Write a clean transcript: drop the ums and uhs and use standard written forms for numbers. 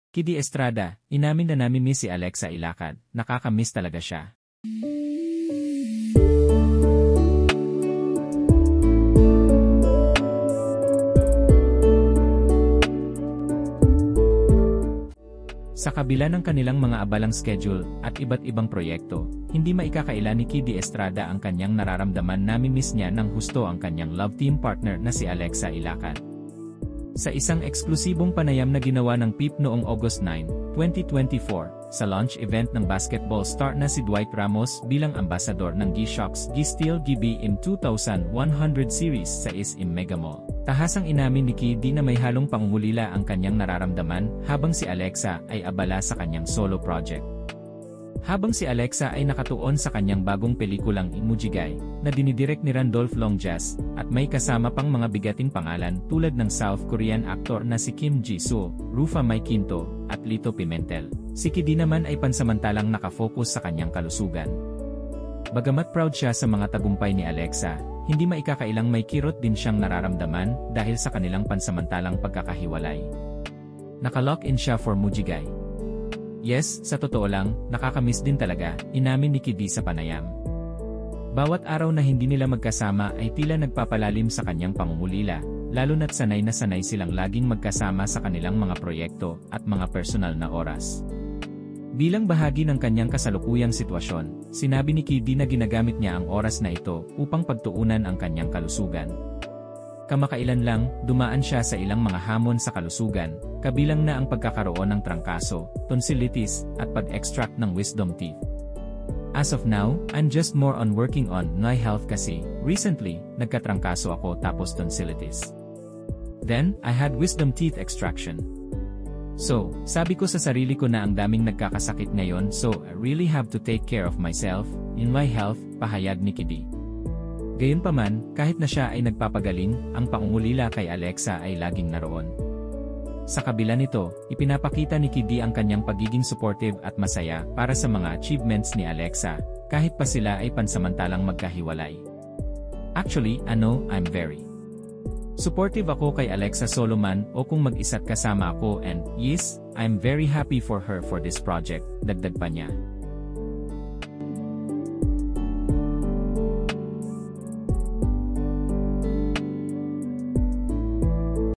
Kiddy Estrada, inamin na nami-miss si Alexa Ilacad, nakaka-miss talaga siya. Sa kabila ng kanilang mga abalang schedule at iba't ibang proyekto, hindi maikakaila ni Kiddy Estrada ang kanyang nararamdaman nami-miss niya ng husto ang kanyang love team partner na si Alexa Ilacad. Sa isang eksklusibong panayam na ginawa ng PIP noong August 9, 2024, sa launch event ng basketball star na si Dwight Ramos bilang ambasador ng G-Shocks G-Steel GBM 2100 series sa SM Mega Mall. Tahasang inamin ni Kiddy na may halong pangungulila ang kanyang nararamdaman habang si Alexa ay abala sa kanyang solo project. Habang si Alexa ay nakatuon sa kanyang bagong pelikulang Imujigay, na dinidirect ni Randolph Longjas, at may kasama pang mga bigating pangalan tulad ng South Korean actor na si Kim Ji-soo, Rufa Mai Quinto, at Lito Pimentel. Si Kiddy naman ay pansamantalang nakafocus sa kanyang kalusugan. Bagamat proud siya sa mga tagumpay ni Alexa, hindi maikakailang may kirot din siyang nararamdaman dahil sa kanilang pansamantalang pagkakahiwalay. Naka-lock-in siya for Mujigay. Yes, sa totoo lang, nakakamiss din talaga, inamin ni Kiddy sa panayam. Bawat araw na hindi nila magkasama ay tila nagpapalalim sa kanyang pangungulila, lalo na't sanay na sanay silang laging magkasama sa kanilang mga proyekto at mga personal na oras. Bilang bahagi ng kanyang kasalukuyang sitwasyon, sinabi ni Kiddy na ginagamit niya ang oras na ito upang pagtuunan ang kanyang kalusugan. Kamakailan lang, dumaan siya sa ilang mga hamon sa kalusugan, kabilang na ang pagkakaroon ng trangkaso, tonsillitis, at pag-extract ng wisdom teeth. As of now, I'm just more on working on my health kasi, recently, nagkatrangkaso ako tapos tonsillitis. Then, I had wisdom teeth extraction. So, sabi ko sa sarili ko na ang daming nagkakasakit ngayon so I really have to take care of myself, in my health, pahayag ni Kiddy. Gayunpaman, kahit na siya ay nagpapagaling, ang pangungulila kay Alexa ay laging naroon. Sa kabila nito, ipinapakita ni Kiddy ang kanyang pagiging supportive at masaya para sa mga achievements ni Alexa, kahit pa sila ay pansamantalang magkahiwalay. Actually, I'm very supportive ako kay Alexa Solomon o kung mag-isa't kasama ako and, yes, I'm very happy for her for this project, dagdag pa niya.